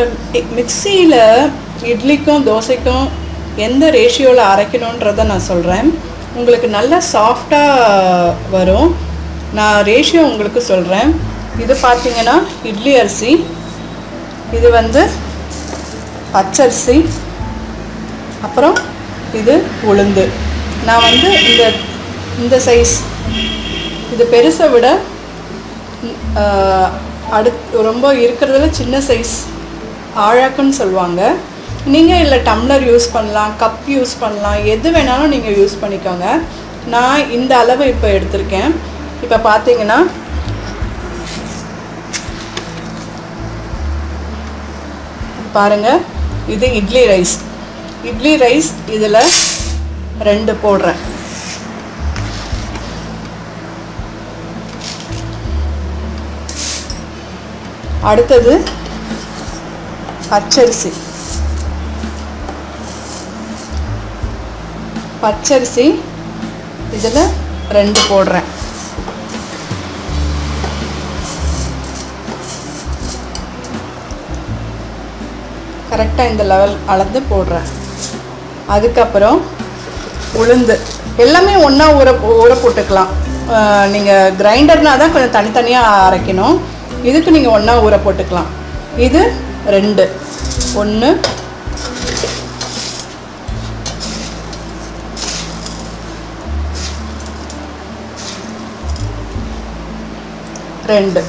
இப்போ மிக்சியில் இட்லிக்கும் தோசைக்கும் எந்த ரேஷியோவில் அரைக்கணுன்றதை நான் சொல்கிறேன். உங்களுக்கு நல்லா சாஃப்டாக வரும். நான் ரேஷியோ உங்களுக்கு சொல்கிறேன். இது பார்த்திங்கன்னா இட்லி அரிசி, இது வந்து பச்சரிசி, அப்புறம் இது உளுந்து. நான் வந்து இந்த சைஸ், இது பெருசை விட ரொம்ப இருக்கிறதுல சின்ன சைஸ் ஆழாக்குன்னு சொல்லுவாங்க. நீங்கள் இல்லை டம்ளர் யூஸ் பண்ணலாம், கப் யூஸ் பண்ணலாம், எது வேணாலும் நீங்கள் யூஸ் பண்ணிக்கோங்க. நான் இந்த அளவு இப்போ எடுத்திருக்கேன். இப்போ பார்த்தீங்கன்னா பாருங்கள், இது இட்லி ரைஸ். இட்லி ரைஸ் இதில் 2 போடுறேன். அடுத்தது பச்சரிசி. பச்சரிசி இதில் 2 போடுறேன். கரெக்டாக இந்த லெவல் அளந்து போடுறேன். அதுக்கப்புறம் உளுந்து எல்லாமே ஒன்றா ஊற போட்டுக்கலாம். நீங்கள் கிரைண்டர்னால் தான் கொஞ்சம் தனித்தனியாக அரைக்கணும். இதுக்கு நீங்கள் ஒன்றா ஊற போட்டுக்கலாம். இது 2, 1, 2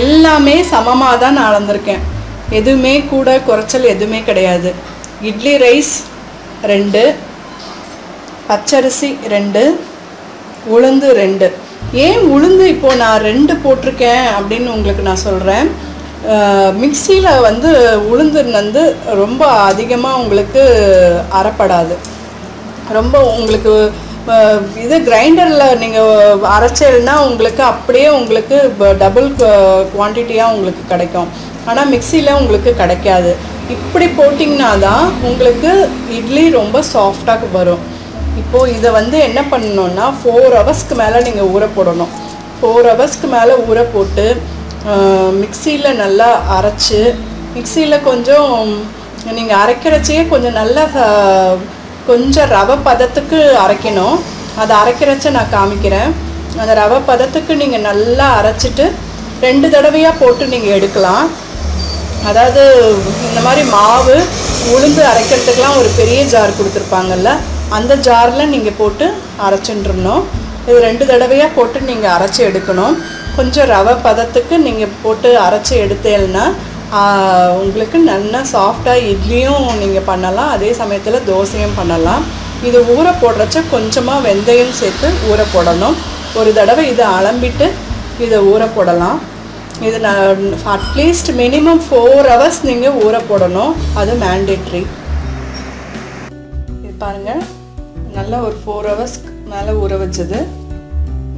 எல்லாமே சமமாக தான் நான் அளந்திருக்கேன். எதுவுமே கூட குறைச்சல் எதுவுமே கிடையாது. இட்லி ரைஸ் 2, பச்சரிசி 2, உளுந்து 2. ஏன் உளுந்து இப்போது நான் 2 போட்டிருக்கேன் அப்படின்னு உங்களுக்கு நான் சொல்கிறேன். மிக்சியில் வந்து உளுந்து வந்து ரொம்ப அதிகமாக உங்களுக்கு அரைப்படாது. ரொம்ப உங்களுக்கு இது கிரைண்டரில் நீங்கள் அரைச்சல்னா உங்களுக்கு அப்படியே உங்களுக்கு டபுள் குவான்டிட்டியாக உங்களுக்கு கிடைக்கும். ஆனால் மிக்சியில் உங்களுக்கு கிடைக்காது. இப்படி போட்டிங்கன்னா தான் உங்களுக்கு இட்லி ரொம்ப சாஃப்டாக வரும். இப்போது இதை வந்து என்ன பண்ணணுன்னா 4 ஹவர்ஸ்க்கு மேலே நீங்கள் ஊற போடணும். 4 ஹவர்ஸ்க்கு மேலே ஊற போட்டு மிக்சியில் நல்லா அரைச்சி, மிக்சியில் கொஞ்சம் நீங்கள் அரைக்கிறச்சே கொஞ்சம் நல்லா கொஞ்சம் ரவை பதத்துக்கு அரைக்கணும். அதை அரைக்கிறச்ச நான் காமிக்கிறேன். அந்த ரவை பதத்துக்கு நீங்கள் நல்லா அரைச்சிட்டு 2 தடவையாக போட்டு நீங்கள் எடுக்கலாம். அதாவது இந்த மாதிரி மாவு உளுந்து அரைக்கிறதுக்கெலாம் ஒரு பெரிய ஜார் கொடுத்துருப்பாங்கல்ல, அந்த ஜாரில் நீங்கள் போட்டு அரைச்சிட்டுருணும். இது 2 தடவையாக போட்டு நீங்கள் அரைச்சி எடுக்கணும். கொஞ்சம் ரவை பதத்துக்கு நீங்கள் போட்டு அரைச்சி எடுத்தேன்னா உங்களுக்கு நல்லா சாஃப்டாக இட்லியும் நீங்கள் பண்ணலாம், அதே சமயத்தில் தோசையும் பண்ணலாம். இது ஊற போடுறச்ச கொஞ்சமாக வெந்தயம் சேர்த்து ஊற போடணும். ஒரு தடவை இதை அலம்பிட்டு இதை ஊற போடலாம். இது நான் அட்லீஸ்ட் மினிமம் 4 ஹவர்ஸ் நீங்கள் ஊற போடணும். அது மேண்டேட்ரி. இது பாருங்கள், நல்லா ஒரு 4 ஹவர்ஸ்க்கு மேலே ஊற வச்சது.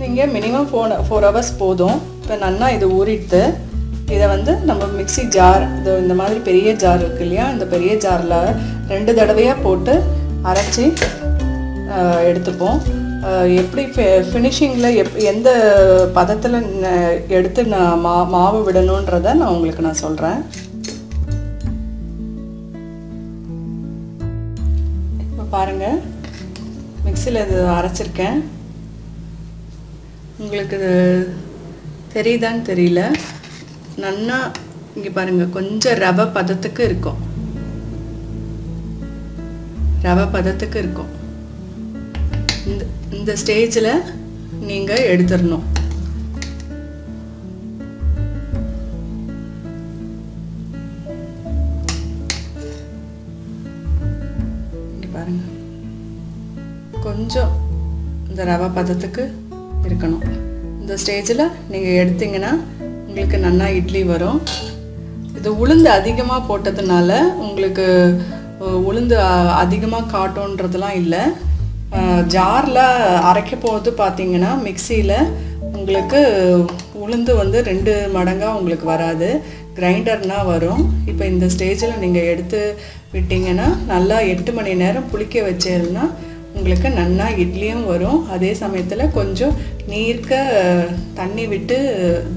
நீங்கள் மினிமம் 4 ஹவர்ஸ் போதும். இப்போ நல்லா இது ஊறிட்டு இதை வந்து நம்ம மிக்சி ஜார், இந்த மாதிரி பெரிய ஜார் இருக்கு இல்லையா, இந்த பெரிய ஜாரில் 2 தடவையாக போட்டு அரைச்சி எடுத்துப்போம். எப்படி ஃபினிஷிங்கில் எந்த பதத்தில் எடுத்து நான் மாவு விடணுன்றதை நான் உங்களுக்கு சொல்கிறேன். இப்போ பாருங்கள், மிக்சியில் இது அரைச்சிருக்கேன். உங்களுக்கு இது தெரியுதான்னு தெரியல. நல்லா இங்கே பாருங்கள், கொஞ்சம் ரவை பதத்துக்கு இருக்கும். ரவை பதத்துக்கு இருக்கும். இந்த ஸ்டேஜில் நீங்கள் எடுத்துடணும். இங்கே பாருங்கள், கொஞ்சம் இந்த ரவை பதத்துக்கு இருக்கணும். இந்த ஸ்டேஜில் நீங்கள் எடுத்தீங்கன்னா உங்களுக்கு நல்லா இட்லி வரும். இது உளுந்து அதிகமாக போட்டதுனால உங்களுக்கு உளுந்து அதிகமாக காட்டுன்றதுலாம் இல்லை. ஜாரில் அரைக்க போது பார்த்தீங்கன்னா மிக்சியில் உங்களுக்கு உளுந்து வந்து 2 மடங்காக உங்களுக்கு வராது, கிரைண்டர்னால் வரும். இப்போ இந்த ஸ்டேஜில் நீங்கள் எடுத்து விட்டிங்கன்னா நல்லா 8 மணி நேரம் புளிக்க வச்சேன்னா உங்களுக்கு நல்லா இட்லியும் வரும். அதே சமயத்தில் கொஞ்சம் நீர்க்க தண்ணி விட்டு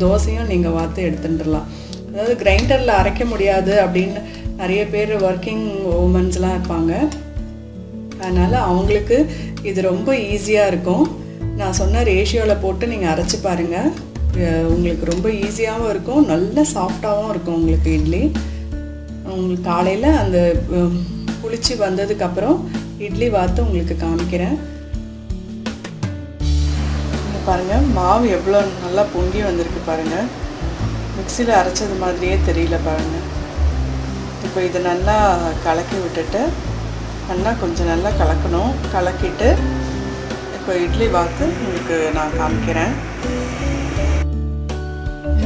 தோசையும் நீங்கள் வார்த்து எடுத்துட்டுலாம். அதாவது கிரைண்டரில் அரைக்க முடியாது அப்படின்னு நிறைய பேர் ஒர்க்கிங் உமன்ஸ்லாம் இருப்பாங்க. அதனால் அவங்களுக்கு இது ரொம்ப ஈஸியாக இருக்கும். நான் சொன்ன ரேஷியோவில் போட்டு நீங்கள் அரைச்சி பாருங்கள். உங்களுக்கு ரொம்ப ஈஸியாகவும் இருக்கும், நல்ல சாஃப்டாகவும் இருக்கும் உங்களுக்கு இட்லி. உங்களுக்கு காலையில் அந்த புளிச்சு வந்ததுக்கப்புறம் இட்லி வாத்து உங்களுக்கு காமிக்கிறேன். நீங்கள் பாருங்கள், மாவு எவ்வளோ நல்லா பொங்கி வந்திருக்கு பாருங்கள். மிக்சியில் அரைச்சது மாதிரியே தெரியல பாருங்கள். இப்போ இதை நல்லா கலக்கி விட்டுட்டு கொஞ்சம் நல்லா கலக்கணும். கலக்கிட்டு இப்போ இட்லி வாத்து உங்களுக்கு நான் காமிக்கிறேன்.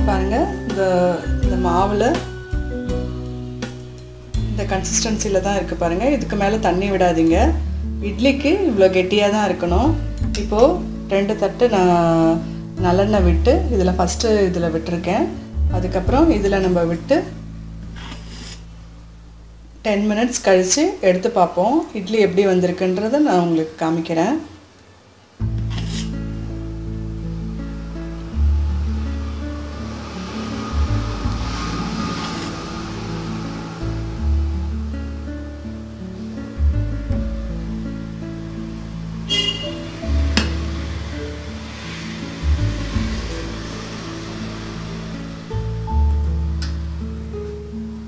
பாருங்கள், இந்த மாவில் இந்த கன்சிஸ்டன்சியில் தான் இருக்குது பாருங்கள். இதுக்கு மேலே தண்ணி விடாதீங்க. இட்லிக்கு இவ்வளோ கெட்டியாக தான் இருக்கணும். இப்போது 2 தட்டு நான் நல்லெண்ணெய் விட்டு இதில் ஃபஸ்ட்டு இதில் விட்டுருக்கேன். அதுக்கப்புறம் இதில் நம்ம விட்டு 10 மினிட்ஸ் கழித்து எடுத்து பார்ப்போம் இட்லி எப்படி வந்திருக்குன்றதை நான் உங்களுக்கு காமிக்கிறேன்.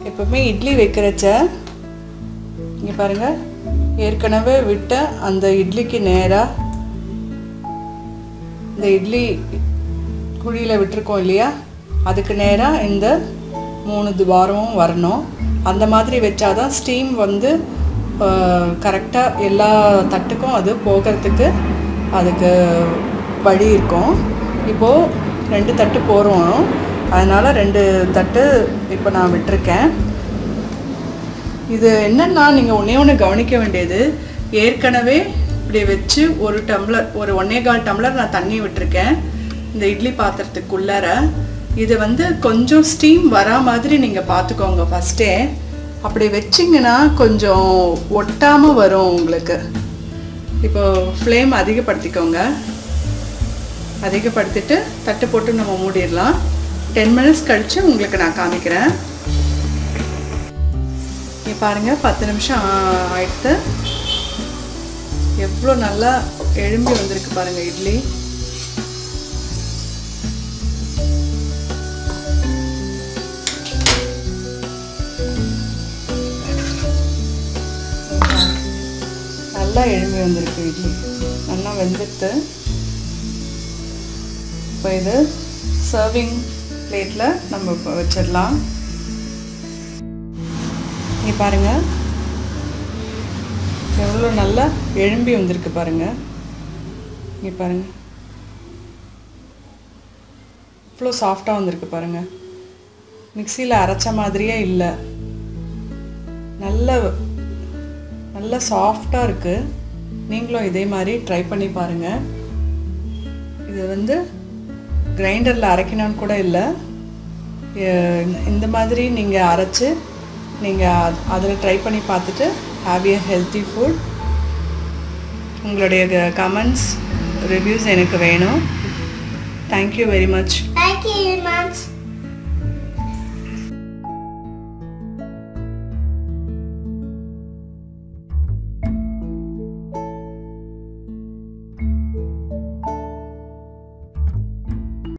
எப்பவுமே இட்லி வைக்கிறச்ச இங்கே பாருங்கள், ஏற்கனவே விட்ட அந்த இட்லிக்கு நேராக இந்த இட்லி குழியில் விட்டுருக்கோம் இல்லையா, அதுக்கு நேராக இந்த 3 துவாரமும் வரணும். அந்த மாதிரி வச்சாதான் ஸ்டீம் வந்து கரெக்டாக எல்லா தட்டுக்கும் அது போகிறதுக்கு அதுக்கு வழி இருக்கும். இப்போது 2 தட்டு போகிறோம், அதனால் 2 தட்டு இப்போ நான் விட்டுருக்கேன். இது என்னென்னா, நீங்கள் ஒன்று கவனிக்க வேண்டியது, ஏற்கனவே இப்படி வச்சு ஒரு 1.25 டம்ளர் நான் தண்ணி விட்டுருக்கேன் இந்த இட்லி பாத்திரத்துக்குள்ளார. இது வந்து கொஞ்சம் ஸ்டீம் வரா மாதிரி நீங்கள் பார்த்துக்கோங்க ஃபஸ்ட்டே. அப்படி வச்சிங்கன்னா கொஞ்சம் ஒட்டாமல் வரும் உங்களுக்கு. இப்போ ஃப்ளேம் அதிகப்படுத்திக்கோங்க. அதிகப்படுத்திட்டு தட்டு போட்டு நம்ம மூடிடலாம். 10 மினிட்ஸ் கழித்து உங்களுக்கு நான் காமிக்கிறேன். இங்கே பாருங்கள், 10 நிமிஷம் ஆயிடுத்து. எவ்வளோ நல்லா எழும்பி வந்திருக்கு பாருங்கள் இட்லி. நல்லா எழும்பி வந்திருக்கு இட்லி, நல்லா வெந்துட்டு. இப்போ இது சர்விங் பிளேட்டில் நம்ம வச்சிடலாம். இங்கே பாருங்கள், எவ்வளோ நல்லா எழும்பி வந்திருக்கு பாருங்கள். இங்கே பாருங்கள், இவ்வளோ சாஃப்டாக வந்திருக்கு பாருங்கள். மிக்சியில் அரைச்ச மாதிரியே இல்லை, நல்ல சாஃப்டாக இருக்குது. நீங்களும் இதே மாதிரி ட்ரை பண்ணி பாருங்கள். இது வந்து கிரைண்டரில் அரைக்கணும்னு கூட இல்லை, இந்த மாதிரி நீங்கள் அரைச்சி நீங்கள் அதில் ட்ரை பண்ணி பார்த்துட்டு ஹேவ் எ ஹெல்த்தி ஃபுட். உங்களுடைய கமெண்ட்ஸ், ரிவ்யூஸ் எனக்கு வேணும். Thank you very much. Thank you very much.